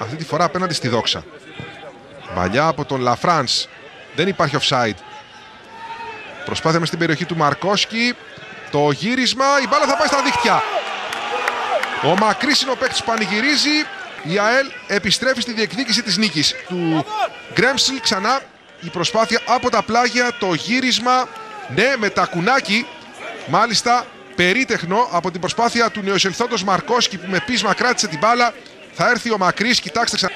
αυτή τη φορά απέναντι στη Δόξα. Μπαλιά από τον Λαφράνς. Δεν υπάρχει offside. Προσπάθεια μες στην περιοχή του Μαρκόσκι. Το γύρισμα, η μπάλα θα πάει στα δίχτυα. Ο Μακρύς είναι ο παίκτης που πανηγυρίζει. Η ΑΕΛ επιστρέφει στη διεκδίκηση της νίκης. Του Γκρέμσλ ξανά η προσπάθεια από τα πλάγια. Το γύρισμα, ναι, με τα κουνάκι. Μάλιστα περίτεχνο από την προσπάθεια του νεοεισελθόντος Μαρκόσκι που με πείσμα κράτησε την μπάλα. Θα έρθει ο Μακρύς, κοιτάξτε ξανά.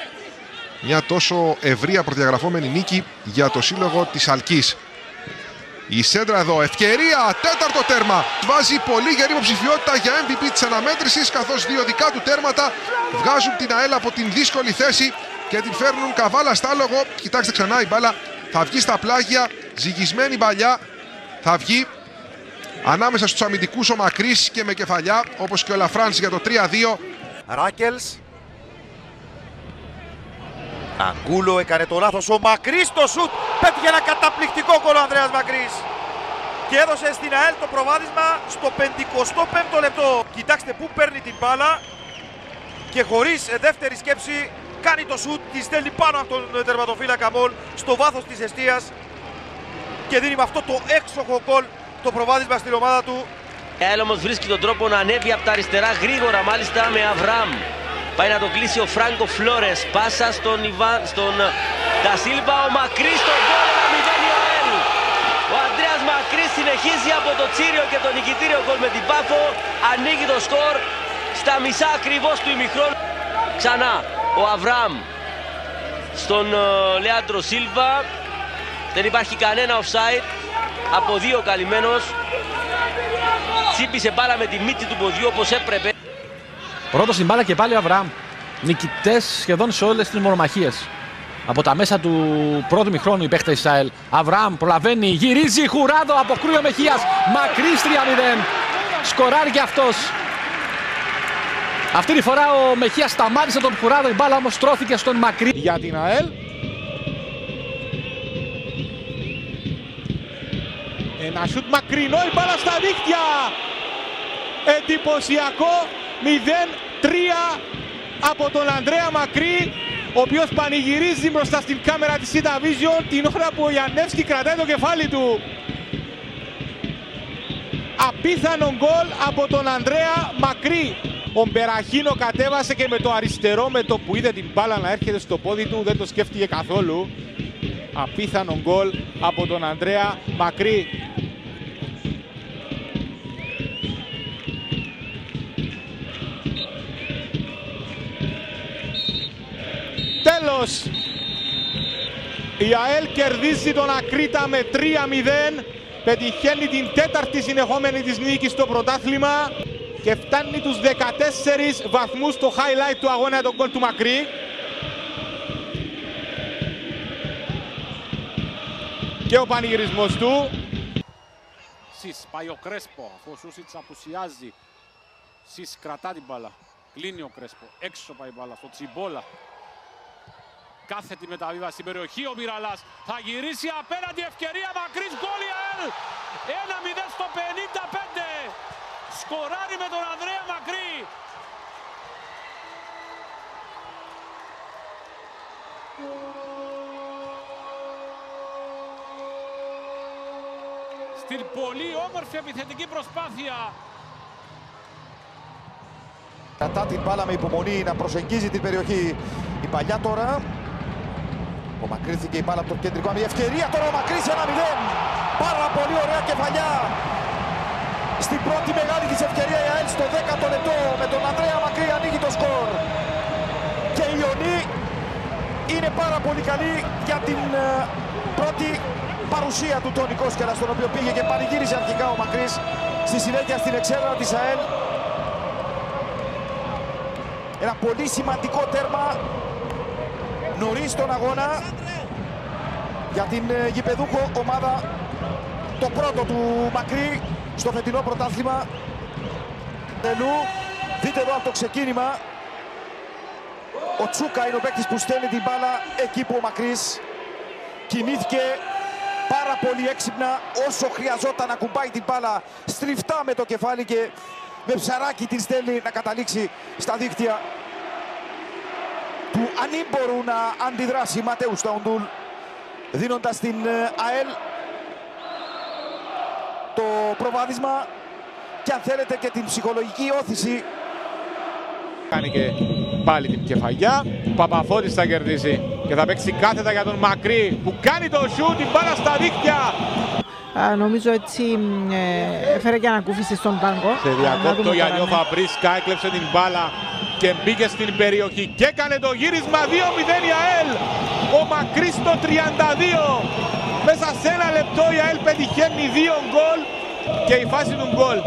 Μια τόσο ευρεία προδιαγραφόμενη νίκη για το σύλλογο της Αλκής. Η σέντρα εδώ, ευκαιρία, τέταρτο τέρμα. Βάζει πολύ γερή υποψηφιότητα για MVP της αναμέτρησης, καθώς δύο δικά του τέρματα βγάζουν την ΑΕΛ από την δύσκολη θέση και την φέρνουν καβάλα στα άλογο. Κοιτάξτε ξανά, η μπάλα θα βγει στα πλάγια, ζυγισμένη μπαλιά, θα βγει ανάμεσα στους αμυντικούς ο Μακρύς και με κεφαλιά, όπως και ο Λαφράνς για το 3-2. Ράκελς. Αγκούλο έκανε το λάθος, ο Μακρύς το σουτ, πέτυχε ένα καταπληκτικό γκολ ο Ανδρέας Μακρύς και έδωσε στην ΑΕΛ το προβάδισμα στο 55ο λεπτό. Κοιτάξτε πού παίρνει την μπάλα και χωρίς δεύτερη σκέψη κάνει το σουτ, τη στέλνει πάνω από τον τερματοφύλακα Μολ στο βάθος της εστίας και δίνει με αυτό το έξοχο γκολ το προβάδισμα στην ομάδα του. Η ΑΕΛ όμως βρίσκει τον τρόπο να ανέβει από τα αριστερά γρήγορα, μάλιστα με Αβραμ. Πάει να το κλείσει ο Φράνκο Φλόρες. Πάσα στον Τασίλβα. Ο Μακρύς τον γκολ. 1-0 η ΑΕΛ. Ο Ανδρέας Μακρύς συνεχίζει από το τσίριο και το νικητήριο γκολ με την Πάφο. Ανοίγει το σκορ στα μισά ακριβώς του ημιχρόνου. Ξανά ο Αβραμ στον Λέαντρο Σίλβα. Δεν υπάρχει κανένα offside. Από δύο καλυμμένος. Τσίπησε μπάλα με τη μύτη του ποδιού όπως έπρεπε. Πρώτος στην μπάλα και πάλι ο Αβραάμ. Νικητές σχεδόν σε όλες τις μονομαχίες. Από τα μέσα του πρώτου μηχρόνου οι παίχτες της ΑΕΛ. Αβραάμ προλαβαίνει, γυρίζει, Χουράδο, αποκρούει ο Μεχίας. Μακρύς 3-0. Σκοράρει και αυτός. Αυτή τη φορά ο Μεχίας σταμάτησε τον Χουράδο, η μπάλα όμως στρώθηκε στον Μακρύ. Για την ΑΕΛ. Ένα σουτ μακρινό, η μπάλα στα δίχτυα. Εντυπωσιακό. 0-3 από τον Ανδρέα Μακρύ, ο οποίος πανηγυρίζει μπροστά στην κάμερα της Sita Vision την ώρα που ο Γιαννεύσκι κρατάει το κεφάλι του. Απίθανο γκολ από τον Ανδρέα Μακρύ. Ο Μπεραχίνο κατέβασε και με το αριστερό, με το που είδε την μπάλα να έρχεται στο πόδι του, δεν το σκέφτηκε καθόλου. Απίθανο γκολ από τον Ανδρέα Μακρύ. Τέλος, η ΑΕΛ κερδίζει τον Ακρίτα με 3-0, πετυχαίνει την τέταρτη συνεχόμενη της νίκη στο πρωτάθλημα και φτάνει τους 14 βαθμούς στο highlight του αγώνα, τον γκολ του Μακρύ. Και ο πανηγυρισμός του. Σις, πάει ο Κρέσπο, αφού ο Σούσιτς απουσιάζει. Σις κρατά την μπάλα, κλείνει ο Κρέσπο, έξω πάει η μπάλα, στο Τσιμπόλα. Κάθετη μεταβίβαση στην περιοχή, ο Μιραλάς θα γυρίσει απέναντι, ευκαιρία, Μακρύς, γκολ η ΑΕΛ. 1-0 στο 55. Σκοράρει με τον Ανδρέα Μακρύ. Στην πολύ όμορφη επιθετική προσπάθεια. Κατά την μπάλα με υπομονή να προσεγγίζει την περιοχή. Η παλιά τώρα. Απομακρύνθηκε η μπάλα από το κεντρικό. Μια ευκαιρία τώρα ο Μακρύς 1-0. Πάρα πολύ ωραία κεφαλιά. Στην πρώτη μεγάλη της ευκαιρία η ΑΕΛ στο 10ο λεπτό με τον Ανδρέα Μακρύ ανοίγει το σκορ. Και η Ιωνή είναι πάρα πολύ καλή για την πρώτη παρουσία του Τόνι Κόσκελα, στον οποίο πήγε και πανηγύρισε αρχικά ο Μακρύς. Στη συνέχεια στην εξέδρα της ΑΕΛ. Ένα πολύ σημαντικό τέρμα νωρίς στον αγώνα για την γηπεδούχο ομάδα, το πρώτο του Μακρύ στο φετινό πρωτάθλημα. Δείτε εδώ από το ξεκίνημα, ο Τσούκα είναι ο παίκτης που στέλνει την μπάλα εκεί που ο Μακρύς κινήθηκε πάρα πολύ έξυπνα, όσο χρειαζόταν να κουμπάει την μπάλα στριφτά με το κεφάλι και με ψαράκι την στέλνει να καταλήξει στα δίχτυα του αν μπορούν να αντιδράσει Ματέου Σταουντούλ, δίνοντας στην ΑΕΛ το προβάδισμα και αν θέλετε και την ψυχολογική όθηση. Κάνει και πάλι την κεφαλιά. Ο Παπαφώτης θα κερδίσει και θα παίξει κάθετα για τον Μακρύ που κάνει το σιούτ, την μπάλα στα δίχτυα. Νομίζω έτσι έφερε και ανακούφιση στον πάγκο. Σε διακόπτω γιατί ο Φαμπρίσκα έκλεψε την μπάλα και μπήκε στην περιοχή και έκανε το γύρισμα. 2-0 η ΑΕΛ. Ο Μακρύς το 32. Μέσα σε ένα λεπτό η ΑΕΛ πετυχαίνει 2 γκολ και η φάση του γκολ.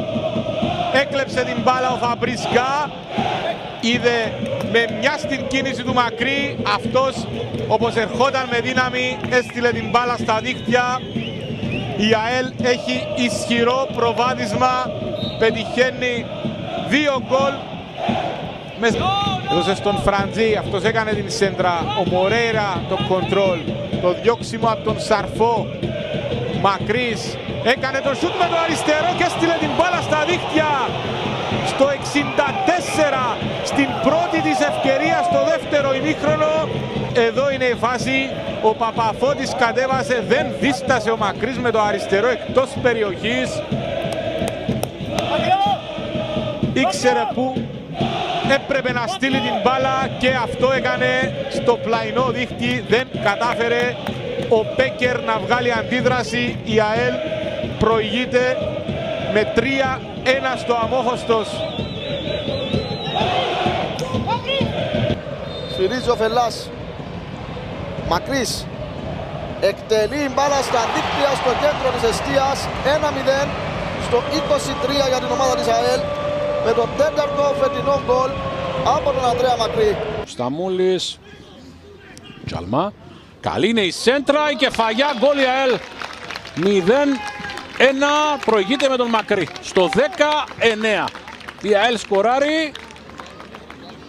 Έκλεψε την μπάλα ο Φαμπρίσκα. Είδε με μια στην κίνηση του Μακρύ. Αυτός όπως ερχόταν με δύναμη έστειλε την μπάλα στα δίχτυα. Η ΑΕΛ έχει ισχυρό προβάδισμα. Πετυχαίνει 2 γκολ. Έδωσε στον Φραντζή, αυτός έκανε την σέντρα. Ο Μορέιρα το κοντρόλ. Το διώξιμο από τον Σαρφό. Μακρύς έκανε το σούτ με το αριστερό και έστειλε την μπάλα στα δίχτυα. Στο 64, στην πρώτη της ευκαιρία στο δεύτερο ημίχρονο. Εδώ είναι η φάση. Ο Παπαφώτης κατέβασε, δεν δίστασε ο Μακρύς με το αριστερό εκτός περιοχής. Ήξερε που έπρεπε να στείλει την μπάλα και αυτό έκανε στο πλαϊνό δίχτυ. Δεν κατάφερε ο Μπέκερ να βγάλει αντίδραση. Η ΑΕΛ προηγείται με 3-1 στο Αμόχωστος. Σφυρίζει ο Φελάς. Μακρύς εκτελεί μπάλα στα δίκτυα στο κέντρο της εστίας. 1-0 στο 23 για την ομάδα της ΑΕΛ με το 4ο φετινό γκολ από τον Ανδρέα Μακρύ. Σταμούλης, Τζάλμα, καλή είναι η σέντρα, η κεφαλιά, γκολ η ΑΕΛ. 0-1, προηγείται με τον Μακρύ στο 19. Η ΑΕΛ σκοράρει,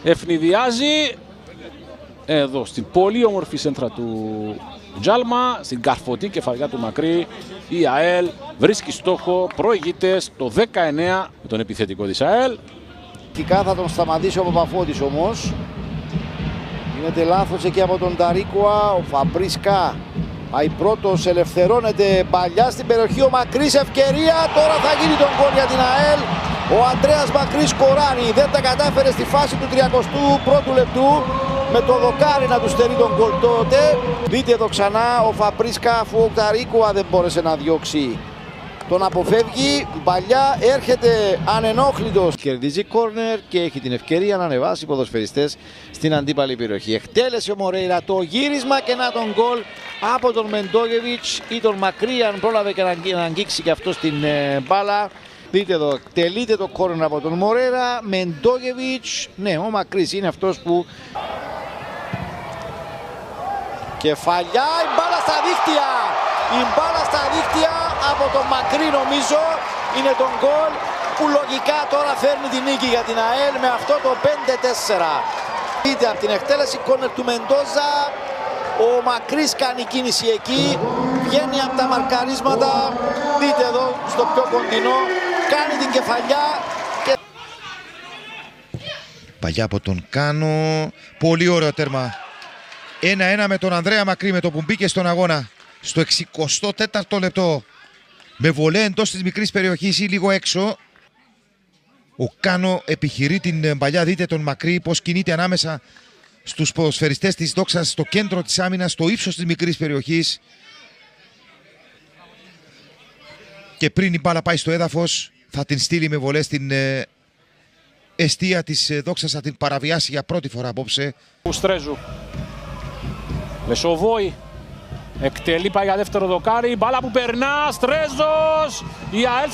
ευνηδιάζει. Εδώ στην πολύ όμορφη σέντρα του Τζάλμα, στην καρφωτή κεφαλιά του Μακρύ, η ΑΕΛ βρίσκει στόχο, προηγείται στο 19 με τον επιθετικό της ΑΕΛ. Κικά θα τον σταματήσει ο Παπαφώτης όμως. Γίνεται λάθος εκεί από τον Ταρίκουα. Ο Φαμπρίσκα πάει πρώτος, ελευθερώνεται παλιά στην περιοχή. Ο Μακρύς ευκαιρία, τώρα θα γίνει τον γκολ για την ΑΕΛ. Ο Ανδρέας Μακρύς σκοράρει, δεν τα κατάφερε στη φάση του 31ου λεπτού. Με το δοκάρι να του στερεί τον γκολ τότε. Δείτε εδώ ξανά ο Φαμπρίσκα, αφού ο Ταρίκουα δεν μπόρεσε να διώξει, τον αποφεύγει. Παλιά έρχεται ανενόχλητος. Κερδίζει κόρνερ και έχει την ευκαιρία να ανεβάσει ποδοσφαιριστές στην αντίπαλη περιοχή. Εκτέλεσε ο Μορέιρα το γύρισμα και να τον γκολ από τον Μεντόγεβιτς ή τον Μακρύ, αν πρόλαβε και να αγγίξει και αυτό στην μπάλα. Δείτε εδώ, εκτελείται το κόρνερ από τον Μορέιρα. Μεντόγεβιτς, ναι, ο Μακρύς είναι αυτός που... Κεφαλιά, η μπάλα στα δίχτυα. Η μπάλα στα δίχτυα από τον Μακρύ νομίζω είναι τον γκολ που λογικά τώρα φέρνει την νίκη για την ΑΕΛ με αυτό το 5-4. Δείτε από την εκτέλεση κόρνερ του Μεντόζα, ο Μακρύς κάνει κίνηση εκεί, βγαίνει από τα μαρκαρίσματα. Δείτε εδώ στο πιο κοντινό, κάνει την κεφαλιά. Και... Παγιά από τον Κάνο, πολύ ωραίο τέρμα. 1-1 με τον Ανδρέα Μακρύ με το που μπήκε στον αγώνα στο 64ο λεπτό. Με βολέ εντός της μικρής περιοχής ή λίγο έξω. Ο Κάνο επιχειρεί την παλιά. Δείτε τον Μακρύ πως κινείται ανάμεσα στους ποδοσφαιριστές της Δόξας στο κέντρο της άμυνας, στο ύψος της μικρής περιοχής. Και πριν η μπάλα πάει στο έδαφος θα την στείλει με βολέ στην εστία της Δόξας, θα την παραβιάσει για πρώτη φορά απόψε. Στρέζου. Λεσοβόη εκτελεί, πάει για δεύτερο δοκάρι, μπάλα που περνά, Στρέζος, η ΑΕΛ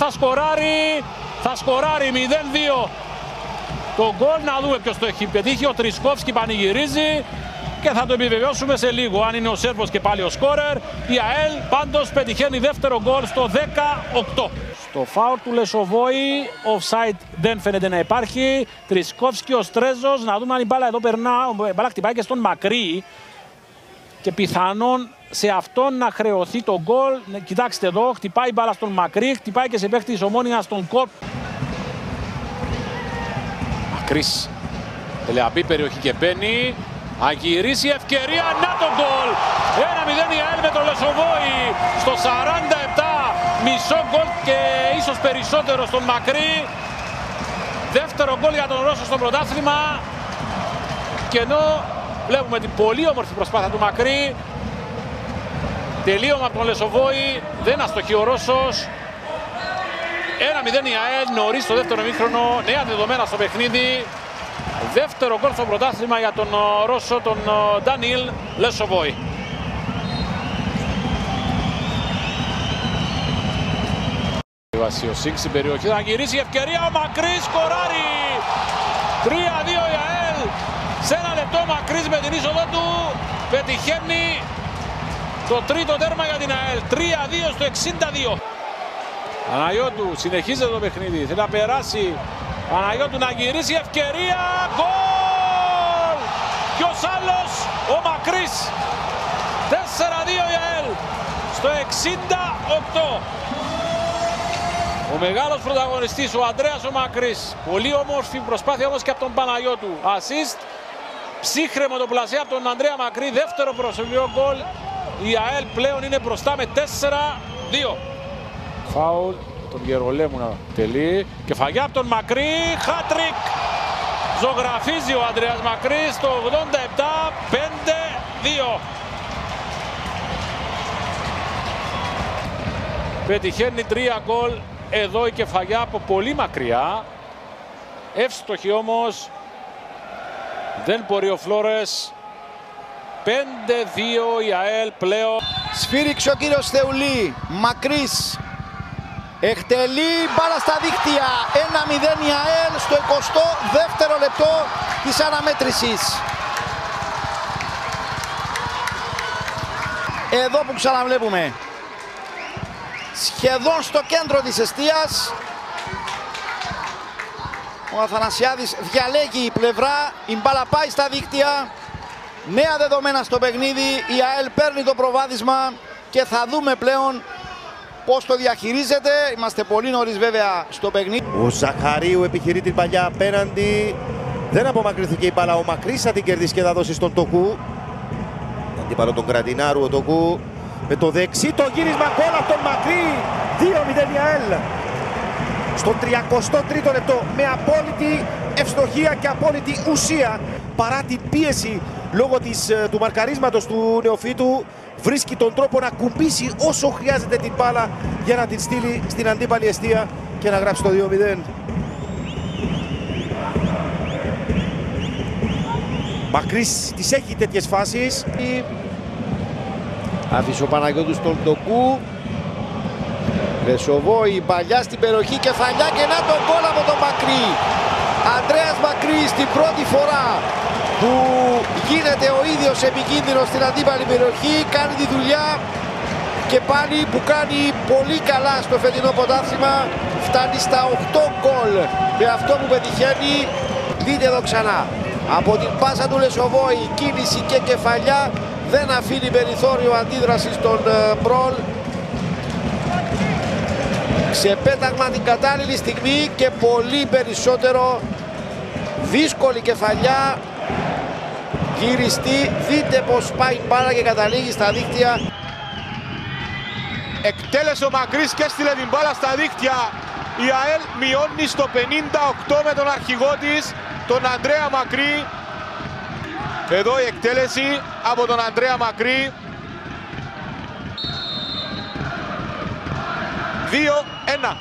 θα σκοράρει 0-2. Το γκολ να δούμε ποιος το έχει πετύχει, ο Τρισκόφσκι πανηγυρίζει και θα το επιβεβαιώσουμε σε λίγο αν είναι ο Σέρβος και πάλι ο σκόρερ. Η ΑΕΛ πάντως πετυχαίνει δεύτερο γκολ στο 18. Στο φάουλ του Λεσοβόη, offside δεν φαίνεται να υπάρχει. Τρισκόφσκι, ο Στρέζος, να δούμε αν η μπάλα εδώ περνά, η μπάλα χτυπάει και στον Μακρύ. Και πιθανόν σε αυτόν να χρεωθεί το γκολ. Κοιτάξτε εδώ, χτυπάει μπάλα στον Μακρύ, χτυπάει και σε παίχτη της Ομόνοιας στον Κορπ. Μακρύς, ελεαπή περιοχή και μπαίνει. Αγυρίσει ευκαιρία, να το γκολ! 1-0 η ΑΕΛ με τον Λεσοβόη στο 47, μισό γκολ και ίσως περισσότερο στον Μακρύ. Δεύτερο γκολ για τον Ρώσο στο πρωτάθλημα. Και ενώ βλέπουμε την πολύ όμορφη προσπάθεια του Μακρύ, τελείωμα από τον Λεσοβόη, δεν αστοχεί ο Ρώσος. 1-0 η ΑΕΛ νωρίς στο δεύτερο ημίχρονο, νέα δεδομένα στο παιχνίδι. Δεύτερο γκολ στο πρωτάθλημα για τον Ρώσο, τον Ντανίλ Λεσοβόη. Βασιοσίκ στην περιοχή, θα γυρίσει η ευκαιρία, ο Μακρύς σκοράρει! 3-2 η ΑΕΛ, σε ένα λεπτό ο Μακρύς με την είσοδο του πετυχαίνει το τρίτο τέρμα για την ΑΕΛ, 3-2 στο 62. Παναγιώτου συνεχίζεται το παιχνίδι, θέλει να περάσει. Παναγιώτου να γυρίσει, ευκαιρία, γκολ! Ποιος άλλος, ο Μακρύς. 4-2 η ΑΕΛ στο 68. Ο μεγάλος πρωταγωνιστής, ο Ανδρέας ο Μακρύς. Πολύ όμορφη προσπάθεια όμως και από τον Παναγιώτου. Ασίστ, ψύχρεμο το πλασέ από τον Ανδρέα Μακρύ. Δεύτερο προσωπικό γκολ. Η ΑΕΛ πλέον είναι μπροστά με 4-2. Φάουλ τον Γερολέμου να τελεί. Κεφαγιά από τον Μακρύ. Χάτρικ. Ζωγραφίζει ο Ανδρέας Μακρύς στο 87. 5-2. Πετυχαίνει 3 γκολ. Εδώ η κεφαγιά από πολύ μακριά. Εύστοχη όμως. Δεν μπορεί ο Φλόρες. 5-2 η ΑΕΛ πλέον. Σφύριξε ο κύριος Θεουλή. Μακρύς. Εκτελεί μπάλα στα δίχτυα. 1-0 η ΑΕΛ στο 22ο λεπτό της αναμέτρησης. Εδώ που ξαναβλέπουμε. Σχεδόν στο κέντρο της εστίας. Ο Αθανασιάδης διαλέγει η πλευρά. Η μπάλα πάει στα δίχτυα. Νέα δεδομένα στο παιχνίδι. Η ΑΕΛ παίρνει το προβάδισμα και θα δούμε πλέον πώς το διαχειρίζεται. Είμαστε πολύ νωρίς βέβαια στο παιχνίδι. Ο Ζαχαρίου επιχειρεί την παλιά απέναντι. Δεν απομακρυνθήκε η μπάλα. Ο Μακρύς θα την κερδίσει και θα δώσει στον Τοκού. Αντίπαλο τον Κρατινάρου ο Τοκού. Με το δεξί το γύρισμα γκολ από τον Μακρύ. 2-0 η ΑΕΛ. Στο 33ο λεπτό με απόλυτη ευστοχία και απόλυτη ουσία. Παρά την πίεση λόγω του μαρκαρίσματος του νεοφύτου, βρίσκει τον τρόπο να κουμπίσει όσο χρειάζεται την μπάλα για να την στείλει στην αντίπαλη εστία και να γράψει το 2-0. Μακρύς τις έχει τέτοιες φάσεις. Άφησε ο Παναγιώτου στον Τοκού. Λεσοβόη, παλιά στην περιοχή, κεφαλιά και να τον γκολ από τον Μακρύ. Ανδρέας Μακρύς την πρώτη φορά που γίνεται ο ίδιος επικίνδυνος στην αντίπαλη περιοχή, κάνει τη δουλειά και πάλι που κάνει πολύ καλά στο φετινό πρωτάθλημα, φτάνει στα 8 γκολ με αυτό που πετυχαίνει. Δείτε εδώ ξανά, από την πάσα του Λεσοβόη, κίνηση και κεφαλιά, δεν αφήνει περιθώριο αντίδραση στον Μπρολ. Ξεπέταγμα την κατάλληλη στιγμή και πολύ περισσότερο. Δύσκολη κεφαλιά, γυριστή, δείτε πως πάει μπάλα και καταλήγει στα δίχτυα. Εκτέλεσε ο Μακρύς και έστειλε την μπάλα στα δίχτυα. Η ΑΕΛ μειώνει στο 58 με τον αρχηγό της, τον Ανδρέα Μακρύ. Εδώ η εκτέλεση από τον Ανδρέα Μακρύ. 2-1.